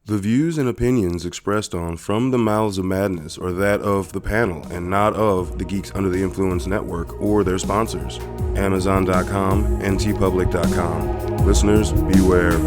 The views and opinions expressed on From the Mouths of Madness are that of the panel and not of the Geeks Under the Influence Network or their sponsors, Amazon.com and tpublic.com. Listeners, beware.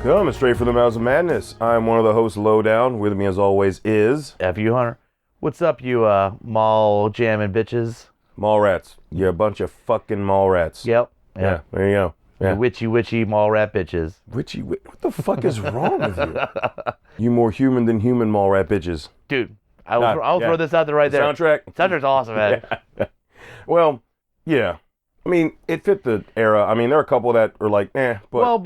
Coming straight from the Mouths of Madness. I'm one of the hosts, Lowdown. With me, as always, is F.U. Hunter. What's up, you mall jamming bitches? Mall Rats. You're a bunch of fucking mall rats. Yep. Yeah, there you go. Yeah. You witchy mall rat bitches. What the fuck is wrong with you? You more human than human mall rat bitches. Dude, I'll throw this out there right there. Soundtrack? Soundtrack's awesome, man. Yeah. Well, yeah. I mean, it fit the era. I mean, there are a couple that are like, but I'm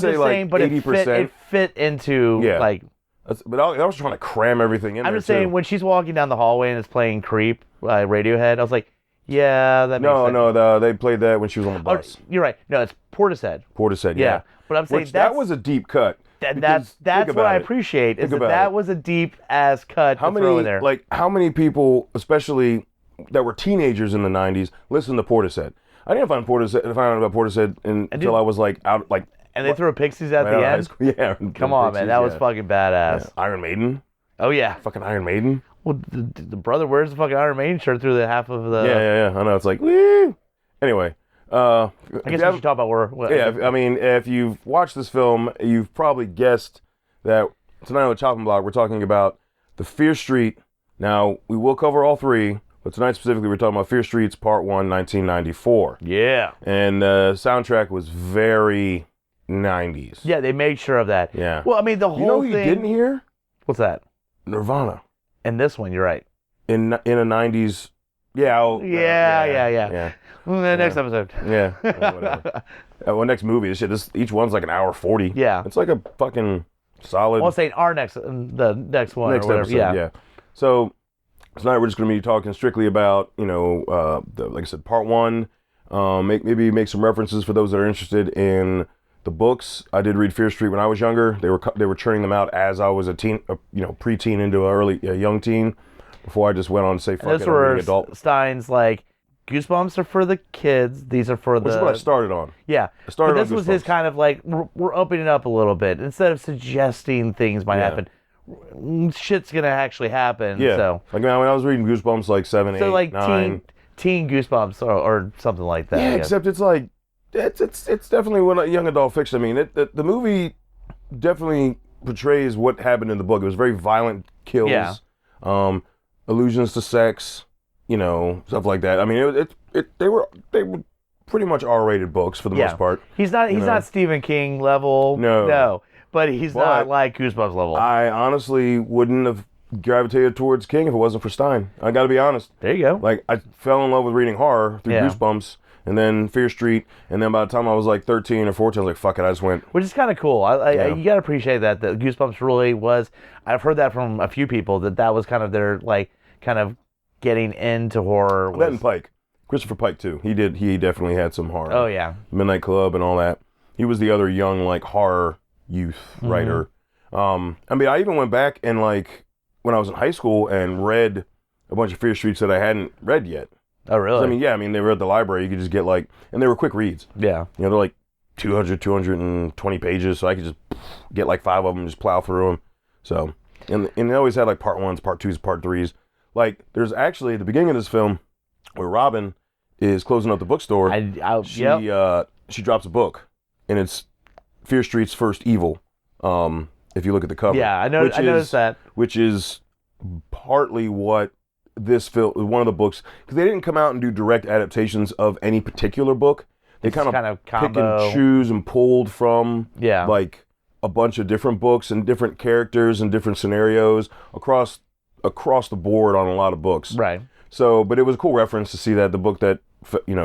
just saying, but 80%. It fit into, like... But I was trying to cram everything in there, I'm just saying, when she's walking down the hallway and it's playing Creep by Radiohead, I was like, yeah, that makes sense. No, they played that when she was on the bus. Oh, you're right. No, it's Portishead. Portishead, yeah. But I'm saying that was a deep cut. That's what I appreciate, is that was a deep-ass cut to throw in there. Like, how many people, especially... that were teenagers in the 90s, listen to Portishead. I didn't find out about Portishead until I was like out like. And they threw Pixies at the end. Yeah, come on, man, that was fucking badass. Yeah. Iron Maiden. Oh yeah, fucking Iron Maiden. Well, the brother wears the fucking Iron Maiden shirt through the half of the. Yeah. I know, it's like woo. Anyway, I guess we should talk about I mean, if you've watched this film, you've probably guessed that tonight on the chopping block we're talking about the Fear Street. Now we will cover all three. But tonight specifically, we're talking about Fear Streets Part 1, 1994. Yeah. And the soundtrack was very 90s. Yeah, they made sure of that. Yeah. Well, I mean, the whole thing... You know who you didn't hear? What's that? Nirvana. And this one, you're right. In a 90s... Yeah. Yeah. Next episode. Yeah. Whatever. Well, next movie. Each one's like an hour 40. Yeah. It's like a fucking solid... Well, I'm saying the next one next or whatever. Episode, yeah. So... Tonight we're just going to be talking strictly about, like I said, part one. Maybe make some references for those that are interested in the books. I did read Fear Street when I was younger. They were churning them out as I was a teen, preteen into a young teen. Before I just went on to say, fuck it, I'm an adult. Stein's like, Goosebumps are for the kids. These are for Which is what I started on. Yeah. But this was his kind of like, we're opening it up a little bit. Instead of suggesting things might happen. Shit's gonna actually happen. Yeah. So like when I was reading Goosebumps, like 7, 8, like 9. teen Goosebumps or something like that. Yeah, except it's like it's definitely young adult fiction. I mean, the movie definitely portrays what happened in the book. It was very violent kills, allusions to sex, stuff like that. I mean, they were pretty much R-rated books for the most part. He's not Stephen King level. No. But he's not like Goosebumps level. I honestly wouldn't have gravitated towards King if it wasn't for Stein. I got to be honest. There you go. Like, I fell in love with reading horror through Goosebumps, and then Fear Street, and then by the time I was like 13 or 14, I was like, fuck it, I just went. Which is kind of cool. You got to appreciate that Goosebumps really was, I've heard that from a few people, that was kind of their, like, kind of getting into horror. That and Pike. Christopher Pike, too. He definitely had some horror. Oh, yeah. Midnight Club and all that. He was the other young, like, horror youth writer. I mean, I even went back and like when I was in high school and read a bunch of Fear Streets that I hadn't read yet. Oh, really? I mean, they were at the library. You could just get and they were quick reads. Yeah. They're like 220 pages, so I could just get like 5 of them and just plow through them. So, and they always had like part 1s, part 2s, part 3s. Like, there's actually at the beginning of this film where Robin is closing up the bookstore. She drops a book, and it's Fear Street's First Evil, if you look at the cover. Yeah, I noticed that. Which is partly what this film, one of the books, because they didn't come out and do direct adaptations of any particular book. They kind of pick and choose and pulled from like a bunch of different books and different characters and different scenarios across the board on a lot of books. Right. So, but it was a cool reference to see that the book that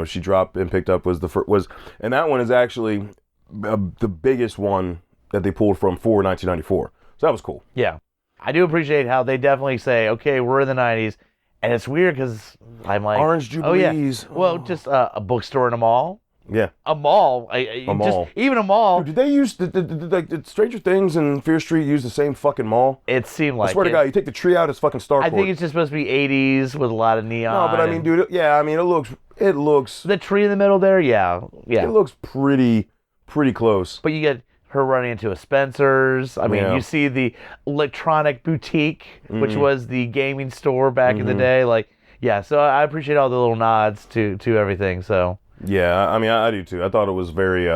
she dropped and picked up was and that one is actually the biggest one that they pulled from for 1994. So that was cool. Yeah. I do appreciate how they definitely say, okay, we're in the 90s. And it's weird because I'm like... Orange Jubilees. Oh, yeah. Well, just a bookstore in a mall. Yeah. A mall. A mall. Even a mall. Dude, did they use did Stranger Things and Fear Street use the same fucking mall? It seemed like I swear to God, you take the tree out, it's fucking Starcourt. I think it's just supposed to be 80s with a lot of neon. No, but I mean, dude, yeah, I mean, it looks. The tree in the middle there, yeah. It looks pretty close. But you get her running into a Spencer's. I mean, you see the electronic boutique, which was the gaming store back in the day. Like, yeah, so I appreciate all the little nods to everything, so. Yeah, I mean, I do too. I thought it was very,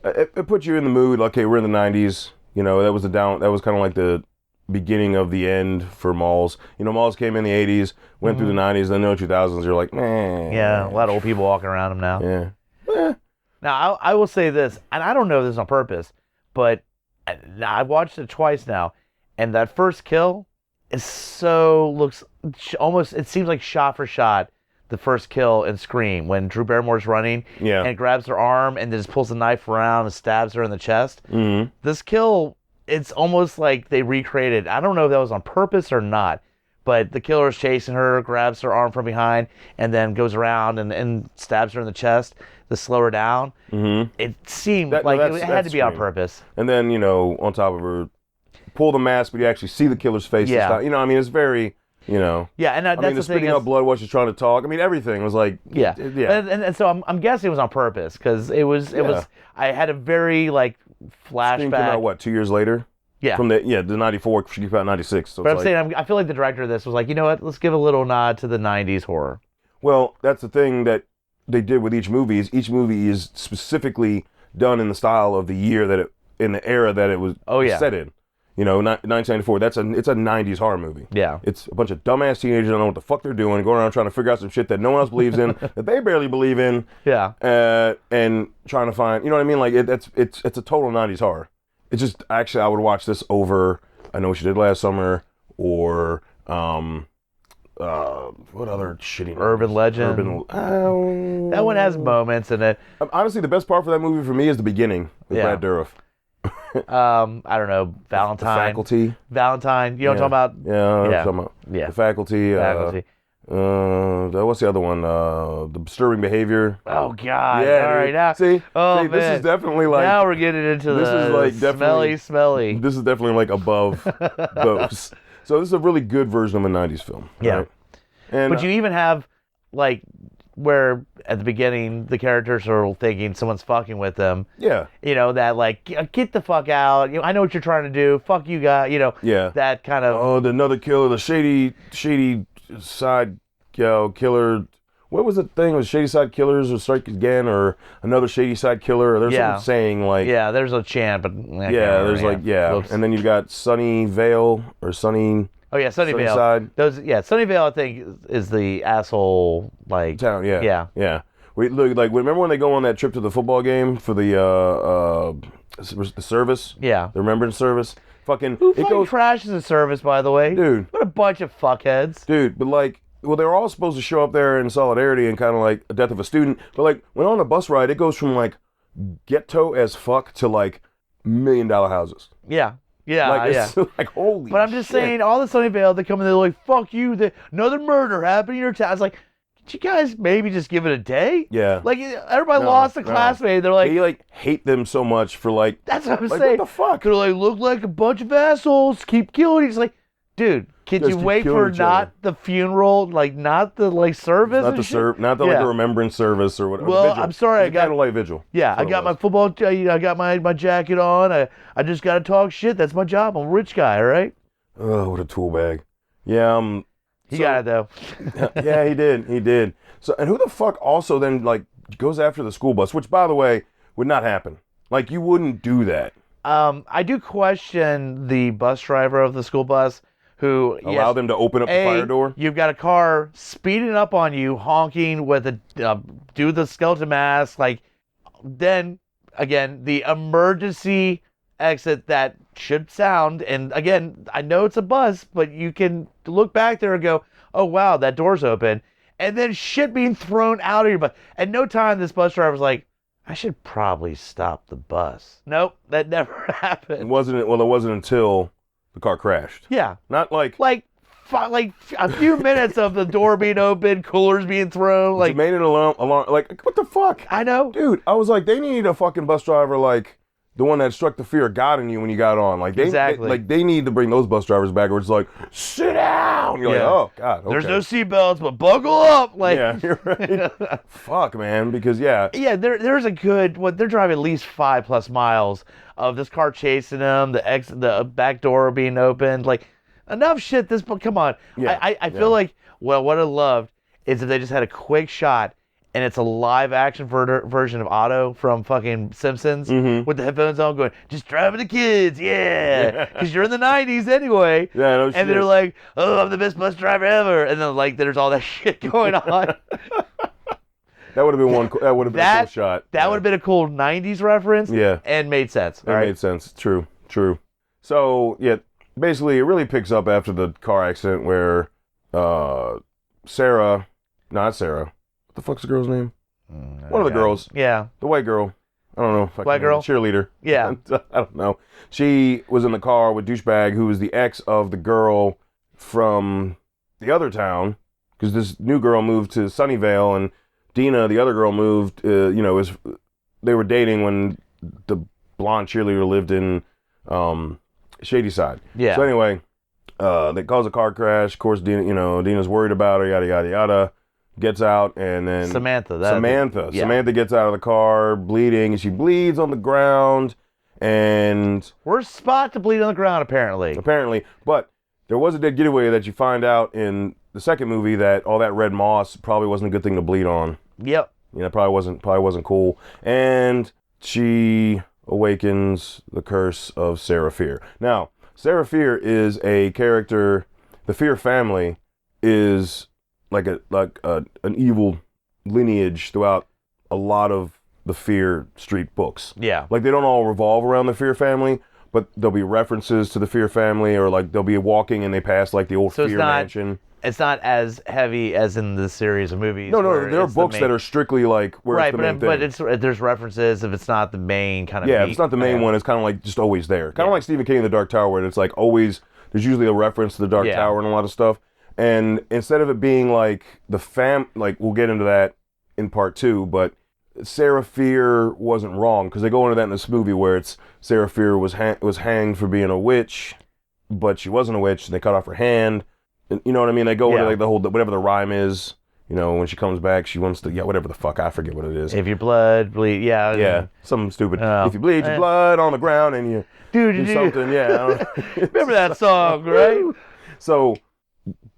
it put you in the mood. Okay, we're in the 90s. You know, that was kind of like the beginning of the end for malls. You know, malls came in the 80s, went through the 90s, then the 2000s, you're like, man. Yeah, a lot of old people walking around them now. Yeah. Now, I will say this, and I don't know if this is on purpose, but I've watched it twice now, and that first kill looks almost, it seems like shot for shot, the first kill in Scream, when Drew Barrymore's running and grabs her arm and then just pulls the knife around and stabs her in the chest. Mm-hmm. This kill, it's almost like they recreated. I don't know if that was on purpose or not, but the killer's chasing her, grabs her arm from behind, and then goes around and stabs her in the chest to slow her down. Mm-hmm. It seemed like it had to be on purpose. And then, you know, on top of her, pull the mask, but you actually see the killer's face. Yeah. You know, I mean, it's very... You know, yeah, and that's I mean, the spitting out blood while she's trying to talk. I mean, everything was like, yeah. And so I'm guessing it was on purpose because it was. I had a very like flashback. Scream came out what 2 years later? Yeah, from the 94. She came out in 96. So but I'm saying I feel like the director of this was like, you know what? Let's give a little nod to the 90s horror. Well, that's the thing that they did with each movie. Each movie is specifically done in the style of the year in the era that it was set in. You know, 1994, it's a 90s horror movie. Yeah. It's a bunch of dumbass teenagers that don't know what the fuck they're doing, going around trying to figure out some shit that no one else believes in, that they barely believe in. Yeah. And trying to find, you know what I mean? Like, it's a total 90s horror. It's just, actually, I would watch this over I Know What You Did Last Summer, or, what other shitty Urban Legend. That one has moments in it. Honestly, the best part for that movie for me is the beginning with Brad Dourif. I don't know, Valentine. The Faculty. Valentine. You know what I'm talking about? Yeah, I'm talking about. Yeah. The Faculty. What's the other one? The Disturbing Behavior. Oh God! Yeah, all right, now. See, man. This is definitely like. Now we're getting into this is like smelly. This is definitely like above those. So this is a really good version of a '90s film. Yeah. Right? And but you even have like where at the beginning the characters are thinking someone's fucking with them. Yeah. You know, that like, get the fuck out. You know, I know what you're trying to do. Fuck you guys. You know. Yeah. That kind of. Oh, another killer, the shady side killer. What was the thing? Was Shadyside Killers or Strike Again or another Shadyside Killer? Or there's something saying like. Yeah, there's a chant, but. Whoops. And then you've got Sunnyvale or Sunny. Oh yeah, Sunnyvale. Sunnyvale I think is the asshole like town. Yeah. Yeah. We look like remember when they go on that trip to the football game for the service? Yeah. The remembrance service. Fucking. Who crashes the service, by the way? Dude. What a bunch of fuckheads. Dude, but like. Well, they were all supposed to show up there in solidarity and kind of like a death of a student. But like when on a bus ride, it goes from like ghetto as fuck to like $1 million houses. Yeah. Yeah, it's like holy. But I'm just saying, all the Sunnyvale, they come in, they're like, "Fuck you!" Another murder happened in your town. I was like, "Could you guys maybe just give it a day?" Yeah. Like everybody lost a classmate. They're like, they like hate them so much for like. That's what I'm saying. What the fuck? They're like, look like a bunch of assholes. Keep killing. He's like, dude, could you wait for not the funeral, like not the like service? Not the like a remembrance service or whatever. Well, I'm sorry, I got candlelight vigil. Yeah, I got my football. I got my jacket on. I just got to talk shit. That's my job. I'm a rich guy. All right. Oh, what a tool bag. Yeah. He got it though. Yeah, he did. So, and who the fuck also then like goes after the school bus? Which, by the way, would not happen. Like you wouldn't do that. I do question the bus driver of the school bus. Who allow them to open up the fire door? You've got a car speeding up on you, honking with a do the skeleton mask. Like, then again, the emergency exit that should sound. And again, I know it's a bus, but you can look back there and go, "Oh wow, that door's open," and then shit being thrown out of your bus. At no time, this bus driver's like, "I should probably stop the bus." Nope, that never happened. It wasn't until. The car crashed. Yeah. Not like like a few minutes of the door being open, coolers being thrown. Like, It made an alarm. Like, what the fuck? I know. Dude, I was like, they need a fucking bus driver like the one that struck the fear of God in you when you got on. Like, Exactly. they need to bring those bus drivers back where it's like, sit down. You're Yeah. like, oh, God, okay. There's no seatbelts, but buckle up. Like, Yeah, you're right. Fuck, man, because, yeah. yeah, there's a good, they're driving at least 5+ miles of this car chasing them, the back door being opened. Like, enough shit. Come on. Yeah, I feel like, well, what I loved is if they just had a quick shot and it's a live action version of Otto from fucking Simpsons with the headphones on going, just driving the kids, yeah. Because you're in the 90s anyway. Yeah, no and shit. they're like, oh, I'm the best bus driver ever. And then, like, there's all that shit going on. That would have been that would have been a cool shot. That would have been a cool 90s reference. Yeah. And made sense. It made sense. True. So, yeah, basically, it really picks up after the car accident where not Sarah. What the fuck's the girl's name? One of the girls. Yeah. The white girl. I don't know. White girl? Cheerleader. Yeah. I don't know. She was in the car with douchebag who was the ex of the girl from the other town because this new girl moved to Sunnyvale and Dina, the other girl, moved, they were dating when the blonde cheerleader lived in Shadyside. Yeah. So anyway, they cause a car crash. Of course, Dina's worried about her, yada, yada, yada. Gets out, and then Samantha gets out of the car bleeding, and she bleeds on the ground, and worst spot to bleed on the ground, apparently. But there was a dead getaway that you find out in the second movie that all that red moss probably wasn't a good thing to bleed on. Yep. Probably wasn't cool. And she awakens the curse of Sarah Fear. Now, Sarah Fear is a character. The Fear family is like an evil lineage throughout a lot of the Fear Street books. Yeah. Like, they don't all revolve around the Fear family, but there'll be references to the Fear family, or like they'll be walking and they pass like the old Fear mansion. It's not as heavy as in the series of movies. No, there are books that are strictly like where it's the main thing. But there's references if it's not the main kind of. Yeah, if it's not the main one, it's kind of like just always there. Kind of like Stephen King in The Dark Tower, where it's like always there's usually a reference to the Dark Tower and a lot of stuff. And instead of it being like like we'll get into that in part 2, but Sarah Fear wasn't wrong because they go into that in this movie where it's Sarah Fear was hanged for being a witch, but she wasn't a witch. And they cut off her hand. And, you know what I mean? They go into like the whole whatever the rhyme is. When she comes back, she wants to whatever the fuck, I forget what it is. If your blood bleed, something stupid. If you bleed your blood on the ground and you do something, remember that song, right? So.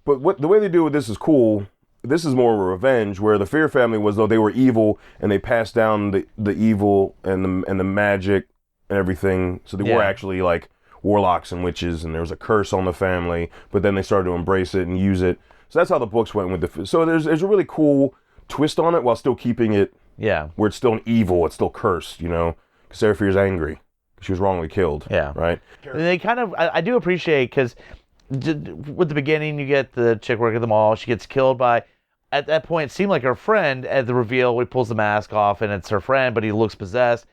But the way they do with this is cool. This is more of a revenge, where the Fear family was, though they were evil and they passed down the evil and the magic and everything. So they were actually like warlocks and witches, and there was a curse on the family. But then they started to embrace it and use it. So that's how the books went with the. So there's a really cool twist on it while still keeping it. Yeah. Where it's still an evil, it's still cursed. Because Sarah Fear's angry. She was wrongly killed. Yeah. Right. And they kind of I do appreciate because. With the beginning, you get the chick working at the mall. She gets killed by, at that point, it seemed like her friend. At the reveal, he pulls the mask off, and it's her friend, but he looks possessed.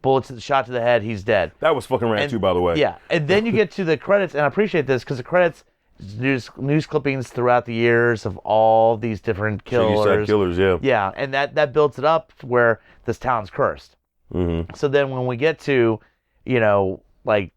Bullets shot to the head. He's dead. That was fucking rad too, by the way. Yeah, and then you get to the credits, and I appreciate this because the credits, news clippings throughout the years of all these different killers. Shadyside killers, yeah. Yeah, and that builds it up where this town's cursed. Mm-hmm. So then when we get to, like,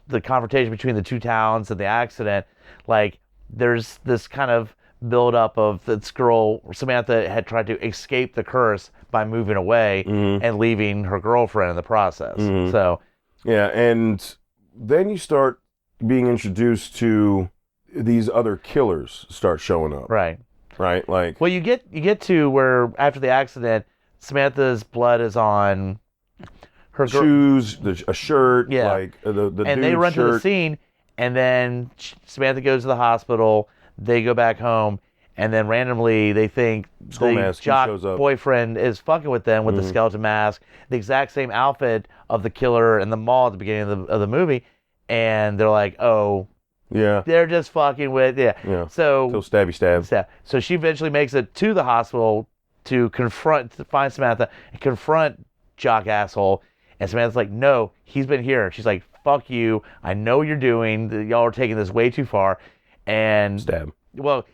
the confrontation between the two towns and the accident, like there's this kind of build up of this girl Samantha had tried to escape the curse by moving away and leaving her girlfriend in the process. So yeah, and then you start being introduced to these other killers start showing up. Right. Like, well, you get to where after the accident, Samantha's blood is on her shoes, a shirt, like the and they run to the scene, and then Samantha goes to the hospital. They go back home, and then randomly they think the jock boyfriend is fucking with them with the skeleton mask, the exact same outfit of the killer in the mall at the beginning of the movie, and they're like, oh, yeah, they're just fucking with So stabby stab. So she eventually makes it to the hospital to find Samantha and confront jock asshole. And Samantha's like, no, he's been here. She's like, fuck you. I know what you're doing. Y'all are taking this way too far. and Stab. Well,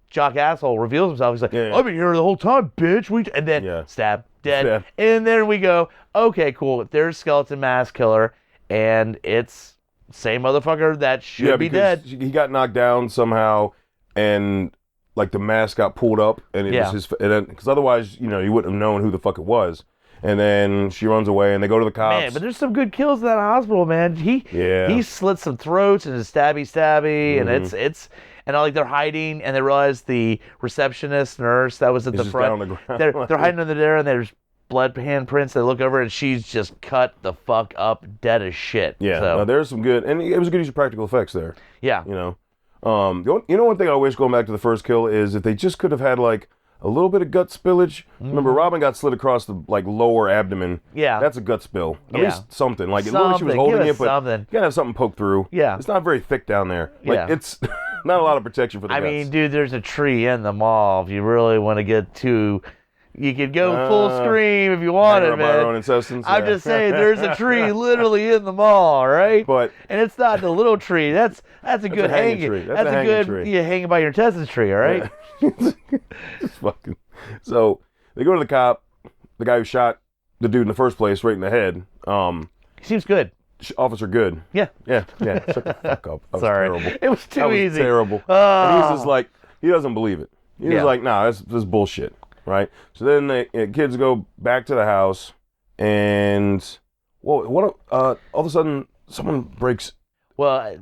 Jock Asshole reveals himself. He's like, I've been here the whole time, bitch. And then stab, dead. Stab. And then we go, okay, cool. There's skeleton mask killer, and it's same motherfucker that should be dead. He got knocked down somehow, and like the mask got pulled up, and it was his. Because otherwise, you wouldn't have known who the fuck it was. And then she runs away, and they go to the cops. Man, but there's some good kills in that hospital, man. He slits some throats and is stabby, and it's. And they're hiding, and they realize the receptionist nurse that was at the front. Down on the ground. They're hiding under there, and there's blood handprints. They look over, and she's just cut the fuck up, dead as shit. Yeah, so. There's some good, and it was a good use of practical effects there. Yeah, one thing I wish, going back to the first kill, is if they just could have had like a little bit of gut spillage. Remember, Robin got slit across the lower abdomen. Yeah, that's a gut spill. At least something. Like it looked like she was holding it, but you gotta have something poked through. Yeah, it's not very thick down there. Like it's. Not a lot of protection for the guts. I mean, dude, there's a tree in the mall. If you really want to get too, you could go full scream if you wanted, man. I'm just saying, there's a tree literally in the mall, right? And it's not the little tree. That's a good hanging tree. That's a good tree. You hanging by your intestines tree, all right? Just fucking. So they go to the cop, the guy who shot the dude in the first place, right in the head. He seems good. Officer Good. Yeah. Shut the fuck up. That was Sorry. terrible. It was too easy. Terrible. And he's just like, he doesn't believe it. He's like, nah, this is bullshit, right? So then the kids go back to the house, and all of a sudden someone breaks. Well,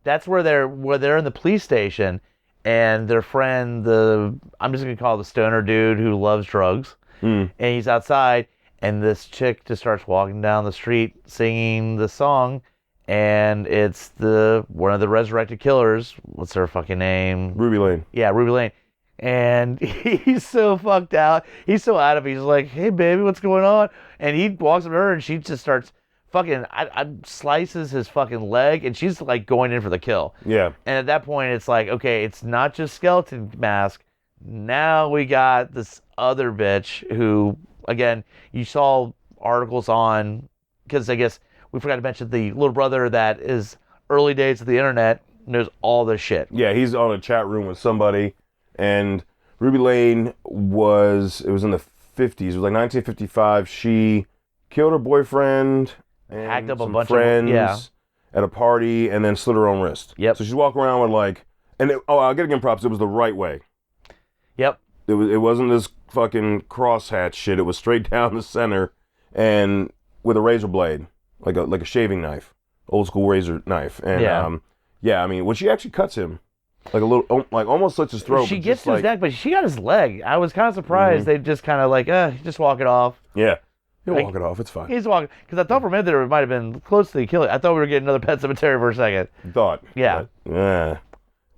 that's where they're in the police station, and their friend, I'm just gonna call it the stoner dude who loves drugs, and he's outside. And this chick just starts walking down the street singing the song, and it's one of the resurrected killers. What's her fucking name? Ruby Lane. Yeah, Ruby Lane. And he's so fucked out. He's so out of it. He's like, hey, baby, what's going on? And he walks up to her, and she just starts fucking slices his fucking leg, and she's like going in for the kill. Yeah. And at that point, it's like, okay, it's not just skeleton mask. Now we got this other bitch who... Again, you saw articles on, because I guess we forgot to mention the little brother that is early days of the internet knows all this shit. Yeah, he's on a chat room with somebody, and Ruby Lane it was in the 50s. It was like 1955. She killed her boyfriend and hacked up some a bunch friends at a party, and then slit her own wrist. Yep. So she's walking around with like, I'll get again props. It was the right way. Yep. It wasn't this fucking crosshatch shit. It was straight down the center, and with a razor blade, like a shaving knife, old school razor knife. And I mean, when she actually cuts him, like a little, like almost slits his throat. She gets to his neck, but she got his leg. I was kind of surprised. They just kind of like, just walk it off. Yeah, he'll walk it off. It's fine. He's walking, because I thought for a minute there might have been close to the killing. I thought we were getting another Pet Sematary for a second. You thought. Yeah. Yeah.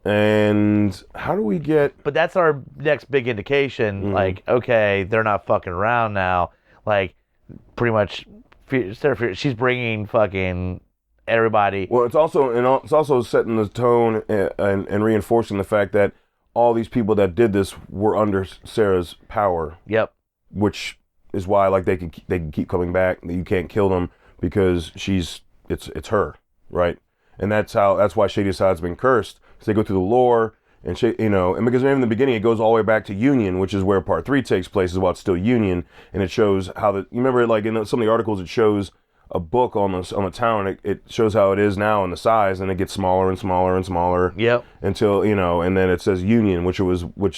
And how do we get... But that's our next big indication, like, okay, they're not fucking around now. Like, pretty much, she's bringing fucking everybody... Well, it's also setting the tone and reinforcing the fact that all these people that did this were under Sarah's power. Yep. Which is why, like, they can keep coming back. You can't kill them because it's her, right? And that's why Shadyside's been cursed. They go through the lore, and and because in the beginning it goes all the way back to Union, which is where Part 3 takes place, is while it's still Union, and it shows how you remember, like in some of the articles, it shows a book on the town, and it shows how it is now and the size, and it gets smaller and smaller and smaller. Yep. Until and then it says Union, which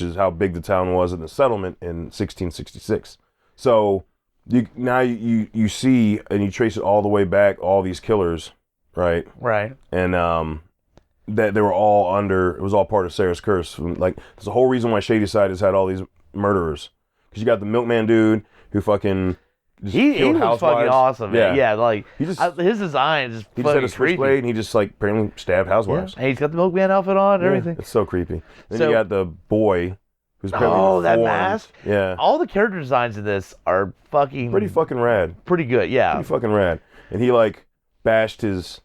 is how big the town was in the settlement in 1666. So you see and you trace it all the way back, all these killers, right? Right. And that they were all it was all part of Sarah's curse. Like, there's the whole reason why Shadyside has had all these murderers. Because you got the milkman dude who fucking he was fucking awesome, man. Yeah, like, his design is he fucking just had a creepy. switchblade, and he just, like, apparently stabbed housewives. Yeah. And he's got the milkman outfit on and everything. It's so creepy. Then you got the boy who's apparently that mask? Yeah. All the character designs in this are fucking... Pretty fucking rad. Pretty good, yeah. Pretty fucking rad. And he, like, bashed his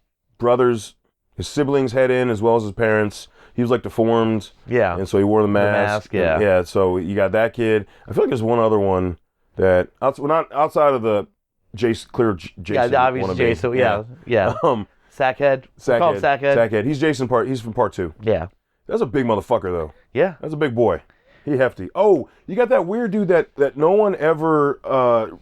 his siblings' head in, as well as his parents. He was like deformed. Yeah. And so he wore the mask. Yeah. Yeah, so you got that kid. I feel like there's one other one that, not outside of the Jason, clear Jason. Yeah, obviously Jason, yeah. Sackhead. Call him Sackhead. Sackhead. He's from part 2. Yeah. That's a big motherfucker, though. Yeah. That's a big boy. He hefty. Oh, you got that weird dude that no one ever,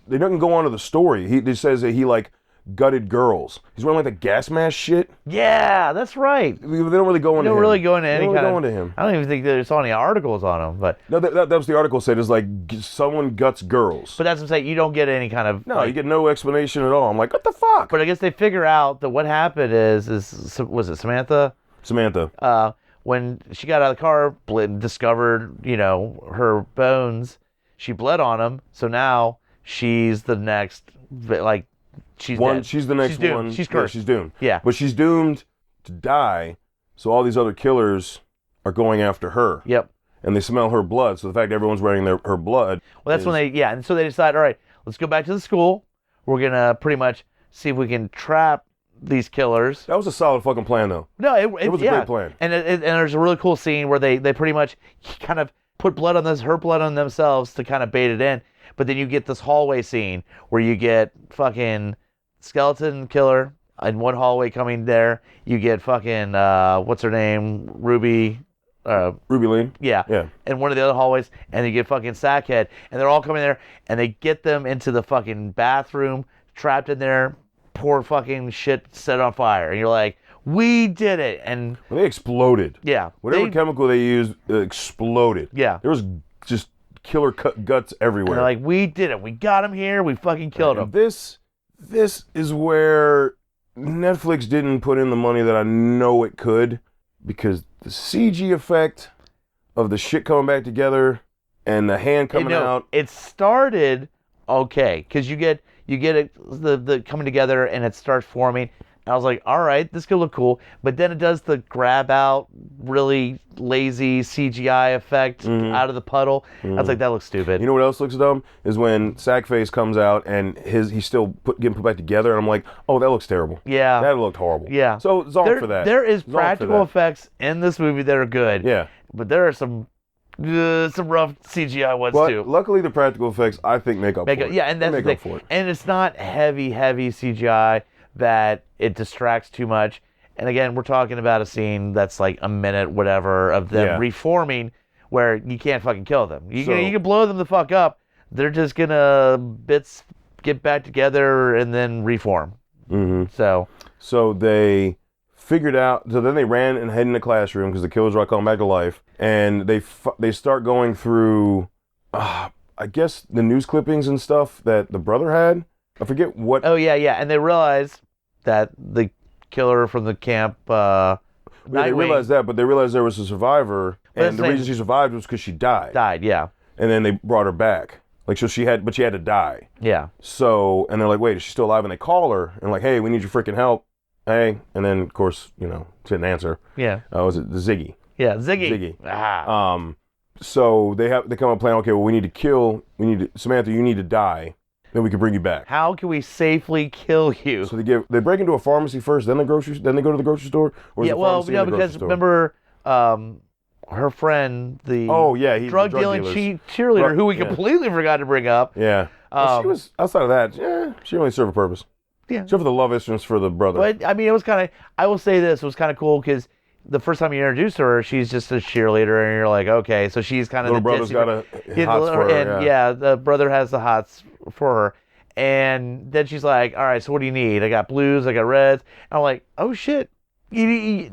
they don't go on to the story. He says that he, like, gutted girls. He's wearing, like, the gas mask shit. Yeah, that's right. They don't really go into him. They don't really go into any kind of... him. I don't even think there's any articles on him, but... No, that was the article said, is like, someone guts girls. But that's what I'm saying, you don't get any kind of... No, you get no explanation at all. I'm like, what the fuck? But I guess they figure out that what happened is was it Samantha? Samantha. When she got out of the car, discovered, her bones, she bled on them, so now she's the next, like, she's dead. She's the next one. She's cursed. Yeah, she's doomed. Yeah. But she's doomed to die, so all these other killers are going after her. Yep. And they smell her blood, so the fact everyone's wearing her blood. Well, that's when and so they decide, all right, let's go back to the school. We're going to pretty much see if we can trap these killers. That was a solid fucking plan, though. No, it was a great plan. And there's a really cool scene where they pretty much kind of put her blood on themselves to kind of bait it in. But then you get this hallway scene where you get fucking skeleton killer in one hallway coming there. You get fucking what's her name, Ruby Lee. Yeah. In one of the other hallways, and you get fucking Sackhead, and they're all coming there, and they get them into the fucking bathroom, trapped in there. Poor fucking shit set on fire, and you're like, we did it. And they exploded. Yeah, whatever chemical they used exploded. Yeah, there was just killer guts everywhere. And they're like, we did it. We got him here. We fucking killed him. This is where Netflix didn't put in the money that I know it could, because the CG effect of the shit coming back together and the hand coming out. It started okay because you get it the coming together and it starts forming. And I was like, all right, this could look cool. But then it does the grab out, really lazy CGI effect out of the puddle. I was like, that looks stupid. You know what else looks dumb? Is when Sackface comes out and he's still getting put back together. And I'm like, oh, that looks terrible. Yeah. That looked horrible. Yeah. So it's all for that. There is practical effects in this movie that are good. Yeah. But there are some rough CGI ones too. Luckily, the practical effects, I think, make up for it. Yeah, and that's the thing. And it's not heavy CGI that it distracts too much. And again, we're talking about a scene that's like a minute, whatever, of them reforming, where you can't fucking kill them. You can blow them the fuck up. They're just gonna get back together and then reform. Mm-hmm. So they figured out. So then they ran and head in the classroom because the killers are all coming back to life, and they start going through, I guess, the news clippings and stuff that the brother had. I forget what. Oh yeah, and they realize that the killer from the camp. They realized that, but they realized there was a survivor, and the reason she survived was because she died. Yeah. And then they brought her back. Like, so she had to die. Yeah. So, and they're like, wait, is she still alive? And they call her, and like, hey, we need your freaking help. Hey. And then, of course, she didn't answer. Yeah. Was it Ziggy? Yeah, Ziggy. Ah. So they come up with a plan, okay, well, Samantha, you need to die. Then we can bring you back. How can we safely kill you? So they break into a pharmacy first, then they go to the grocery store? Or because remember, her friend, the drug dealing cheerleader, who we completely forgot to bring up. Yeah. She was, outside of that, she only served a purpose. Yeah. Except for the love interest for the brother. But, I mean, it was kind of, I will say this, it was kind of cool because the first time you introduced her, she's just a cheerleader, and you're like, okay, so she's kind of the brother's got a hots for her. And the brother has the hots for her. And then she's like, all right, so what do you need? I got blues, I got reds. And I'm like, oh shit. A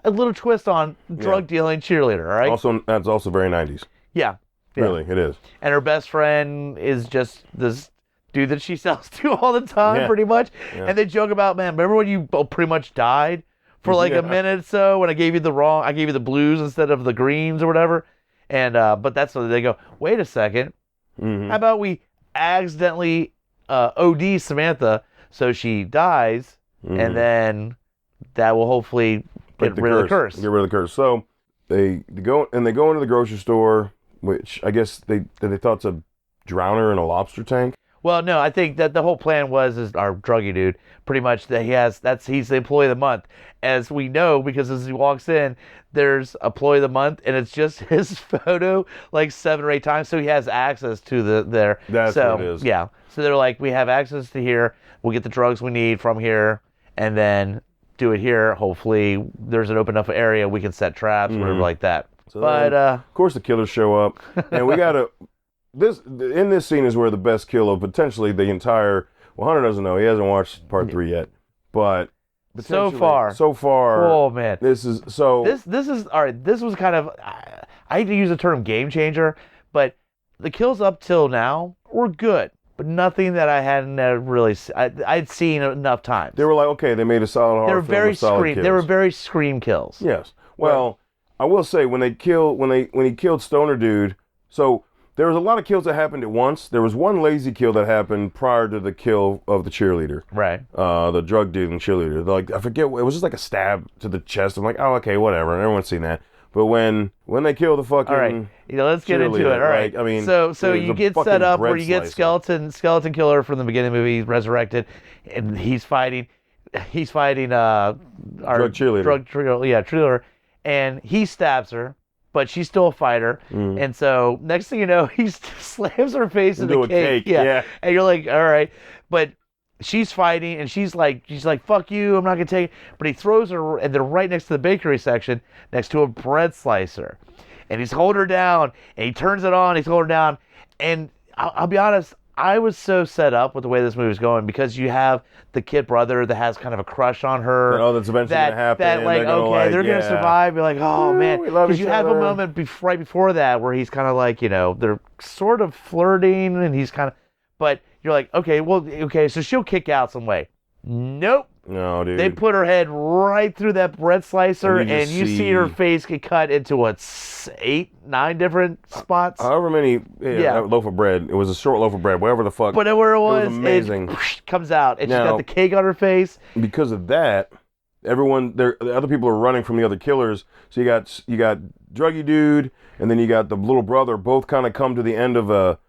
little twist on drug dealing cheerleader, all right? That's also very 90s. Yeah. Really, it is. And her best friend is just this dude that she sells to all the time, pretty much. Yeah. And they joke about, man, remember when you pretty much died for like a minute or so when I gave you the blues instead of the greens or whatever? And but that's what they go, wait a second. Mm-hmm. How about we accidentally OD Samantha so she dies, and then that will hopefully get rid of the curse. Get rid of the curse. So they go into the grocery store, which I guess they thought it's a drowner in a lobster tank. Well, no, I think that the whole plan is our druggy dude, pretty much that he's the employee of the month. As we know, because as he walks in, there's employee of the month, and it's just his photo like 7 or 8 times, so he has access to there. That's what it is. Yeah. So they're like, we have access to here, we'll get the drugs we need from here, and then do it here. Hopefully, there's an open enough area we can set traps, whatever like that. So But then, of course, the killers show up, and we gotta. In this scene is where the best kill of potentially the entire. Well, Hunter doesn't know; he hasn't watched part 3 yet, but so far, oh man, this is so. This is all right. This was kind of I hate to use the term game changer, but the kills up till now were good, but nothing that I hadn't really I'd seen enough times. They were like, okay, they made a solid horror film with solid kills. They were very scream kills. Yes. Well, I will say when he killed Stoner Dude, so there was a lot of kills that happened at once. There was one lazy kill that happened prior to the kill of the cheerleader. Right. The drug dude and cheerleader. Like, I forget, it was just like a stab to the chest. I'm like, oh, okay, whatever. Everyone's seen that. But when they kill the fucking, all right, let's get into it. All right, like, I mean, so you get set up where you get skeleton killer from the beginning of the movie, resurrected, and he's fighting our drug cheerleader, and he stabs her, but she's still a fighter, and so next thing you know, he slams her face into a cake. Yeah, and you're like, all right, but she's fighting, and she's like, fuck you, I'm not gonna take it. But he throws her, and they're right next to the bakery section, next to a bread slicer, and he's holding her down, and he turns it on, he's holding her down, and I'll be honest, I was so set up with the way this movie's going because you have the kid brother that has kind of a crush on her. That's eventually gonna happen. That like, they're gonna survive. You're like, oh man, because you have a moment right before that where he's kind of like, they're sort of flirting, and he's kind of, but you're like, okay, so she'll kick out some way. Nope. No, dude. They put her head right through that bread slicer, and you see her face get cut into 8, 9 different spots. However many, loaf of bread. It was a short loaf of bread, whatever the fuck. But where it was amazing. It comes out, and she's got the cake on her face. Because of that, the other people are running from the other killers. So you got druggy dude, and then you got the little brother. Both kind of come to the end of a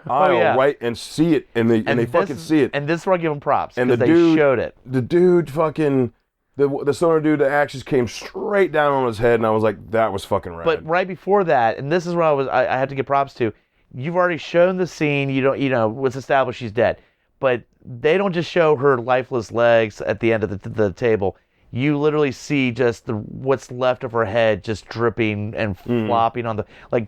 aisle, right, and see it, and they fucking see it. And this is where I give them props, and because they showed it. The dude fucking, the stoner dude, the axe just came straight down on his head, and I was like, that was fucking rad. But right before that, and this is where I had to give props to, you've already shown the scene, it's established she's dead. But they don't just show her lifeless legs at the end of the table. You literally see just what's left of her head just dripping and flopping on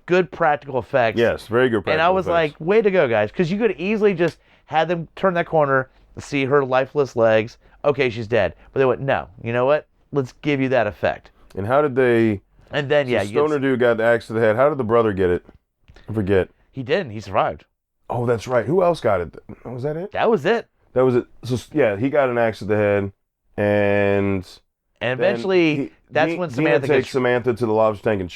good practical effects. Yes, very good practical effects. And I was like, way to go, guys. Because you could easily just have them turn that corner, see her lifeless legs. Okay, she's dead. But they went, no, you know what? Let's give you that effect. And how did they... And then, Stoner dude got the axe to the head. How did the brother get it? I forget. He didn't. He survived. Oh, that's right. Who else got it? Was that it? That was it. That was it. So, yeah, he got an axe to the head. And eventually, that's when Samantha takes Samantha to the lobster tank and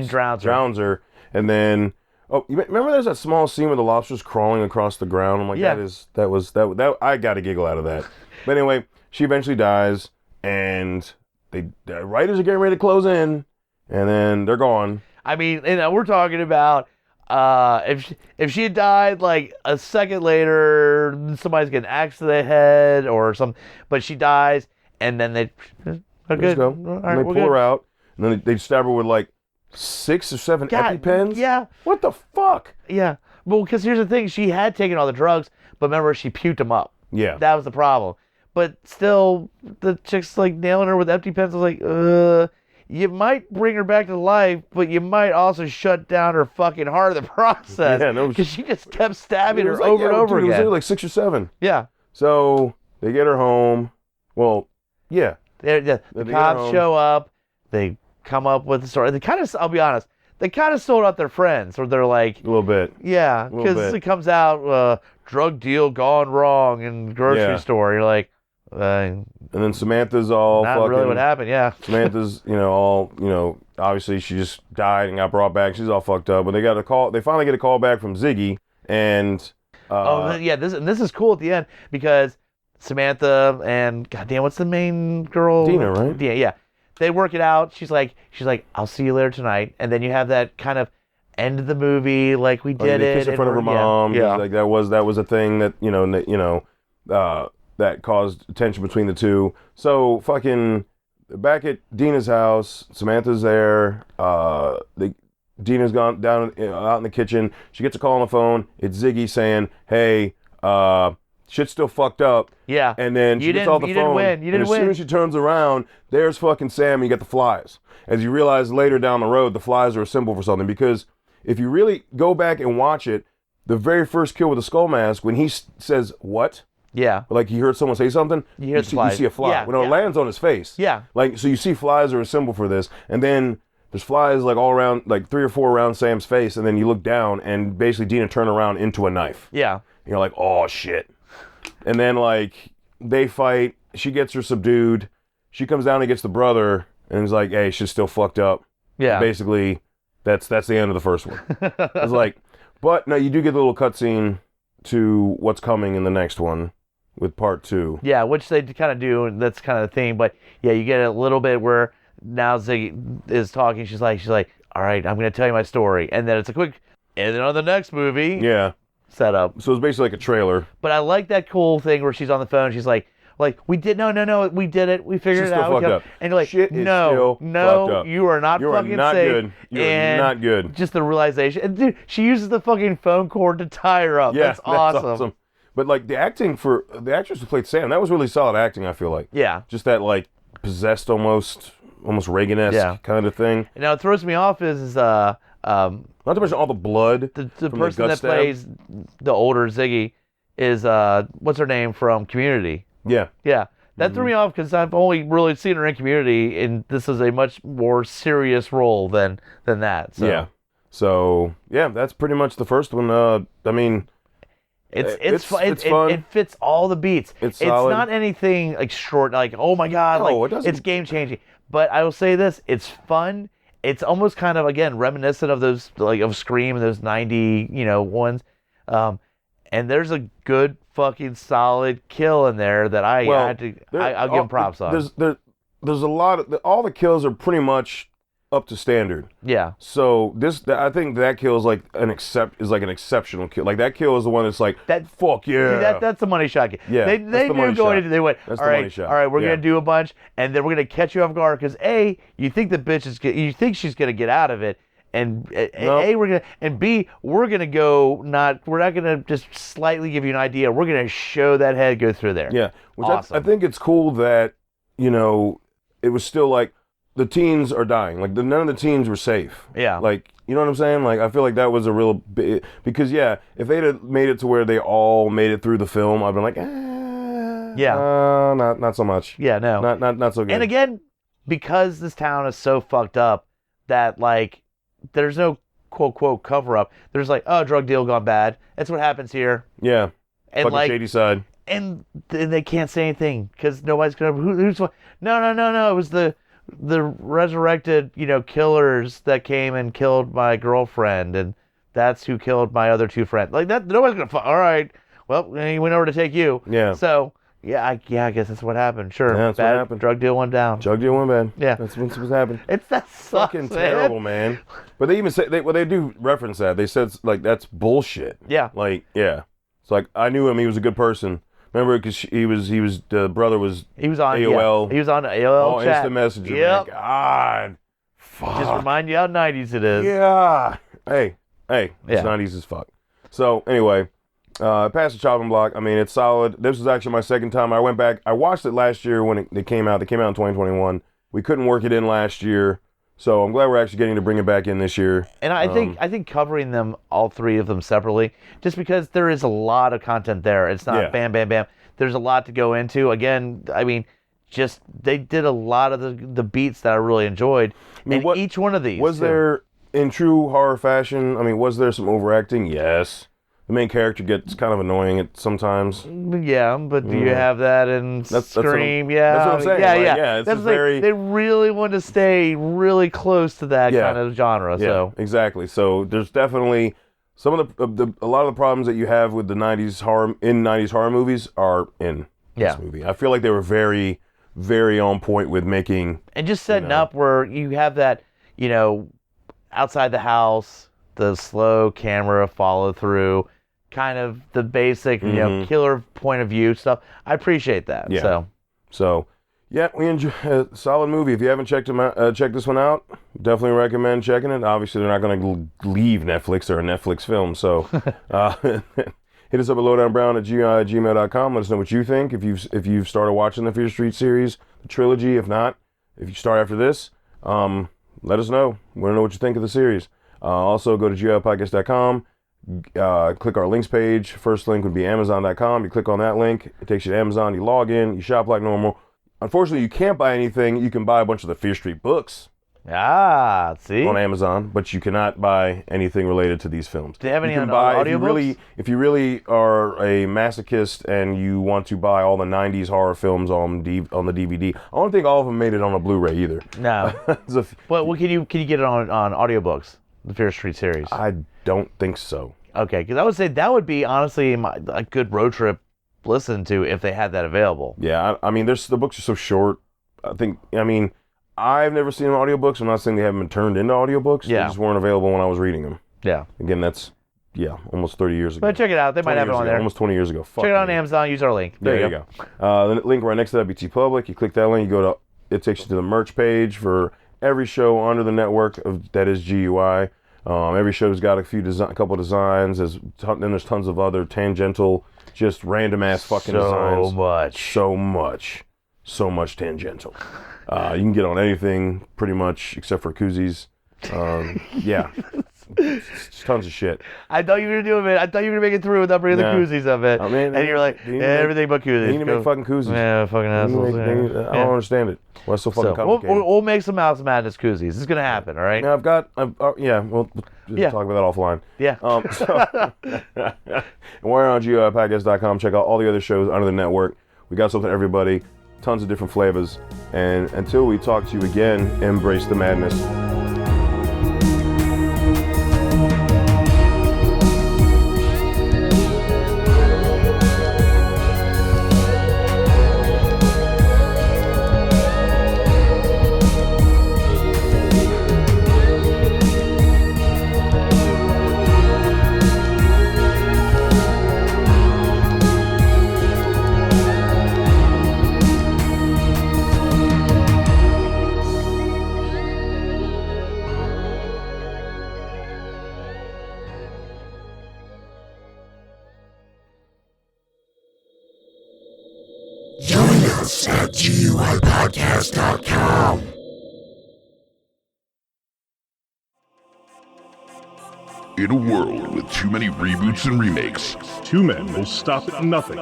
drowns her. And then, you remember there's that small scene where the lobster's crawling across the ground? I'm like, that I got a giggle out of that. But anyway, she eventually dies, and the writers are getting ready to close in, and then they're gone. I mean, we're talking about if she had died like a second later, somebody's getting axed to the head or something, but she dies, and then they good. All right, and they pull her out, and then they stab her with like 6 or 7 EpiPens. Yeah. What the fuck? Yeah. Well, because here's the thing, she had taken all the drugs, but remember, she puked them up. Yeah. That was the problem. But still, the chick's like nailing her with EpiPens. I was like, you might bring her back to life, but you might also shut down her fucking heart in the process. Yeah, no. Because she just kept stabbing her over and over again. It was like 6 or 7. Yeah. So they get her home. Well, yeah. The cops show up. They come up with the story. They kind of, I'll be honest, they kind of sold out their friends, or they're like, a little bit. Yeah, because it comes out, drug deal gone wrong in the grocery store. You're like, and then Samantha's all not fucking... really what happened, yeah. Samantha's, obviously she just died and got brought back. She's all fucked up. But they finally get a call back from Ziggy, and... this is cool at the end, because Samantha and, goddamn, what's the main girl? Dina, right? Yeah. They work it out. She's like, I'll see you later tonight. And then you have that kind of end of the movie, like we did they it. Kiss in front of her mom. Yeah. Like that was a thing that, that caused tension between the two. So fucking back at Dina's house, Samantha's there. Dina's gone down out in the kitchen. She gets a call on the phone. It's Ziggy saying, "Hey, shit's still fucked up. Yeah. And then she gets off the phone. Didn't win. You didn't win. As soon as she turns around, there's fucking Sam, and you get the flies. As you realize later down the road, the flies are a symbol for something. Because if you really go back and watch it, the very first kill with the skull mask, when he says, what? Yeah. Like he heard someone say something, you see a fly. Yeah, When it lands on his face. Yeah. Like, so you see flies are a symbol for this. And then there's flies like all around, like 3 or 4 around Sam's face. And then you look down and basically Dina turn around into a knife. Yeah. And you're like, oh shit. And then like they fight. She gets her subdued. She comes down and gets the brother. And he's like, hey, she's still fucked up. Yeah. And basically, that's the end of the first one. It's like, but no, you do get a little cutscene to what's coming in the next one. With part 2. Yeah, which they kind of do, and that's kind of the thing. But yeah, you get a little bit where now Ziggy is talking. She's like, all right, I'm going to tell you my story. And then it's a quick, and then on the next movie. Yeah. Setup. So it's basically like a trailer. But I like that cool thing where she's on the phone. She's like, we did, no, we did it. We figured She's it out. still fucked up. And you're like, Shit is still fucked up. You are not fucking not safe. good. You are not good. Just the realization. And dude, she uses the fucking phone cord to tie her up. Yeah, that's awesome. But like the acting for the actress who played Sam, that was really solid acting, I feel like. Yeah. Just that like possessed almost Reagan-esque kind of thing. And now what throws me off is not to mention all the blood. The person that plays the older Ziggy is what's her name from Community. Yeah. Yeah. That threw me off because I've only really seen her in Community, and this is a much more serious role than that. So. Yeah. So yeah, that's pretty much the first one. I mean. It's fun. It fits all the beats. It's solid. Not anything like short, like, oh my God, it doesn't. It's game changing. But I will say this, it's fun. It's almost kind of, again, reminiscent of those, like, of Scream and those 90, ones. And there's a good fucking solid kill in there that I'll give them props on. There's a lot of, all the kills are pretty much up to standard. Yeah. So I think that kill is like an exceptional kill. Like that kill is the one that's like that. Fuck yeah. See, that's the money shot. Yeah. They knew going into. They went. That's all the right. money shot. All right. We're gonna do a bunch, and then we're gonna catch you off guard because you think the bitch is. You think she's gonna get out of it, and we're gonna, and B, we're gonna go. We're not gonna just slightly give you an idea. We're gonna show that head go through there. Yeah. Which awesome. I think it's cool that it was still like. The teens are dying. Like none of the teens were safe. Yeah. Like you know what I'm saying? Like I feel like that was a real because if they'd have made it to where they all made it through the film, I'd been like, not so much. Yeah, no, not so good. And again, because this town is so fucked up that like there's no quote cover up. There's like drug deal gone bad. That's what happens here. Yeah. And fucking like Shadyside. And they can't say anything because nobody's gonna. Who's no. It was the resurrected, killers that came and killed my girlfriend, and that's who killed my other 2 friends. Like that, nobody's gonna. All right, well, he went over to take you. Yeah. So I guess that's what happened. Sure. Yeah, that's what happened. Drug deal went down. Drug deal went bad. Yeah. That's what's happened. That's fucking terrible, man. But they even say they do reference that. They said like that's bullshit. Yeah. Like it's like I knew him. He was a good person. Remember, because the brother was on AOL. Yeah. He was on AOL chat. Instant messenger. Yep. Man. God. Fuck. Just remind you how 90s it is. Yeah. Hey. It's 90s as fuck. So, anyway, past the chopping block. I mean, it's solid. This was actually my second time. I went back. I watched it last year when it came out. They came out in 2021. We couldn't work it in last year. So I'm glad we're actually getting to bring it back in this year. And I think covering them, all 3 of them separately, just because there is a lot of content there. It's not bam, bam, bam. There's a lot to go into. Again, I mean, just they did a lot of the beats that I really enjoyed. I mean, each one of these. Was there, in true horror fashion, I mean, was there some overacting? Yes. The main character gets kind of annoying sometimes. Yeah, but do you have that in Scream? That's what I'm saying. Yeah. That's they really want to stay really close to that kind of genre. Yeah, so exactly. So there's definitely some of a lot of the problems that you have with the 90s horror movies are in this movie. I feel like they were very, very on point with making and just setting up where you have that, outside the house, the slow camera follow through. Kind of the basic, killer point of view stuff. I appreciate that. Yeah. So yeah, we enjoy a solid movie. If you haven't checked this one out, definitely recommend checking it. Obviously, they're not going to leave Netflix. They're a Netflix film, so Hit us up at lowdownbrown@gmail.com. Let us know what you think. If you've started watching the Fear Street series, the trilogy. If not, if you start after this, let us know. We want to know what you think of the series. Also, go to GIPodcast.com. Click our links page. First link would be Amazon.com. You click on that link. It takes you to Amazon. You log in. You shop like normal. Unfortunately, you can't buy anything. You can buy a bunch of the Fear Street books. See? On Amazon, but you cannot buy anything related to these films. Do you have any you can on buy, audiobooks? if you really are a masochist and you want to buy all the 90s horror films on the DVD, I don't think all of them made it on a Blu-ray either. No. But can you get it on audiobooks, the Fear Street series? I don't think so. Okay, because I would say that would be, honestly, a good road trip listen to if they had that available. Yeah, I mean, the books are so short. I've never seen them in audiobooks. I'm not saying they haven't been turned into audiobooks. Yeah. They just weren't available when I was reading them. Yeah. Again, that's, almost 30 years ago. But check it out. They might have it on there. Almost 20 years ago. Check it out on Amazon. Use our link. There you go. The link right next to that, BT Public. You click that link. It takes you to the merch page for every show under the network that is GUI. Every show's got a couple designs. Then there's tons of other tangential, just random ass fucking designs. So much tangential. You can get on anything pretty much except for koozies. It's tons of shit. I thought you were gonna do it, man. I thought you were gonna make it through without bringing the koozies of it. I mean, and you're like, everything but koozies. They need to make fucking koozies. Yeah, fucking assholes. I don't understand it. Why it's so fucking complicated? We'll make some Mouse Madness koozies. It's gonna happen, all right? Now we'll talk about that offline. Yeah. And we're on GIPodcast.com. Check out all the other shows under the network. We got something for everybody. Tons of different flavors. And until we talk to you again, embrace the madness. Join us at GUIPodcast.com. In a world with too many reboots and remakes, two men will stop at nothing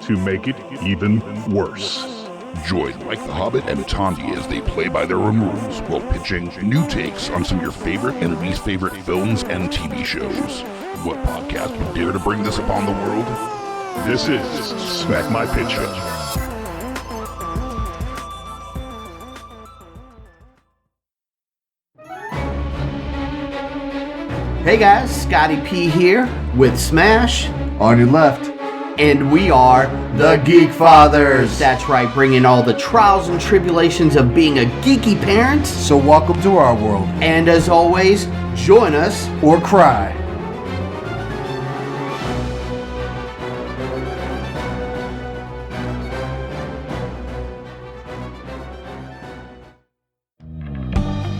to make it even worse. join Mike the Hobbit and Tandy as they play by their own rules while pitching new takes on some of your favorite and least favorite films and TV shows. What podcast would dare to bring this upon the world? This is Smack My Pitch Up. Hey guys, Scotty P here with Smash on your left. And we are the Geek Fathers. That's right, bringing all the trials and tribulations of being a geeky parent. So welcome to our world. And as always, join us or cry.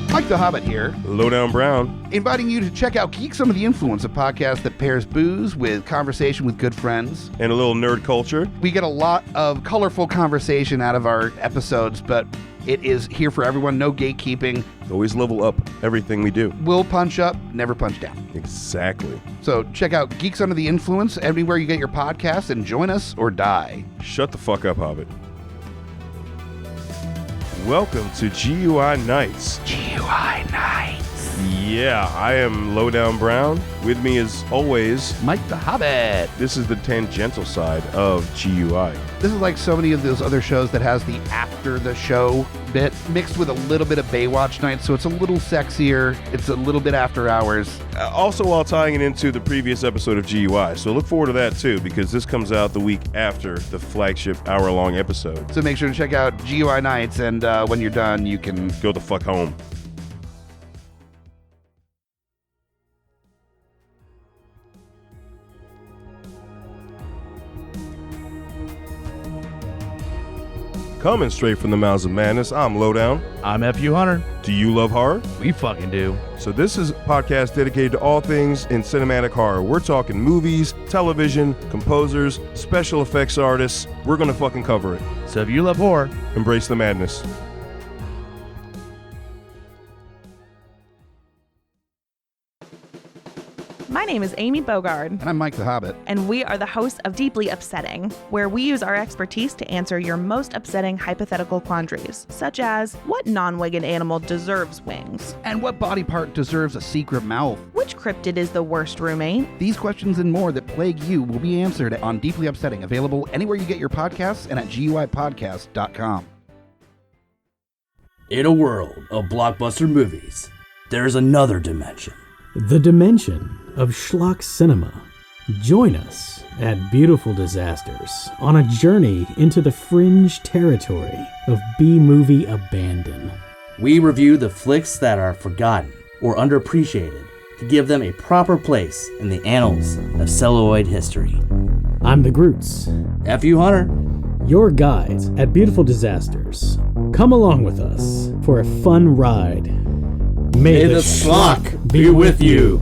Mike the Hobbit here, Lowdown Brown. inviting you to check out Geek Some of the Influence, a podcast that pairs booze with conversation with good friends. And a little nerd culture. We get a lot of colorful conversation out of our episodes, but it is here for everyone, no gatekeeping. Always level up everything we do. We'll punch up, never punch down. Exactly. So check out Geeks Under the Influence anywhere you get your podcasts and join us or die. Shut the fuck up, Hobbit. Welcome to GUI Nights. GUI Nights. Yeah, I am Lowdown Brown. With me as always, Mike the Hobbit. this is the tangential side of GUI. This is like so many of those other shows that has the after the show bit mixed with a little bit of Baywatch Nights, so it's a little sexier. It's a little bit after hours. Also while tying it into the previous episode of GUI. So look forward to that too, because this comes out the week after the flagship hour-long episode. So make sure to check out GUI Nights, and when you're done, you can Go the fuck home. Coming straight from the mouths of madness, I'm Lowdown. I'm FU Hunter. Do you love horror? We fucking do. So this is a podcast dedicated to all things in cinematic horror. We're talking movies, television, composers, special effects artists. We're gonna fucking cover it. So if you love horror, Embrace the madness. My name is Amy Bogard, And I'm Mike the Hobbit. and we are the hosts of Deeply Upsetting, where we use our expertise to answer your most upsetting hypothetical quandaries, such as, what non-winged animal deserves wings? And what body part deserves a secret mouth? Which cryptid is the worst roommate? These questions and more that plague you will be answered on Deeply Upsetting, available anywhere you get your podcasts and at GUIPodcast.com. In a world of blockbuster movies, there's another dimension. The dimension of schlock cinema. Join us at Beautiful Disasters on a journey into the fringe territory of B-movie abandon. We review the flicks that are forgotten or underappreciated to give them a proper place in the annals of celluloid history. I'm the Groots, FU Hunter. your guides at Beautiful Disasters. Come along with us for a fun ride. May May the schlock be with you.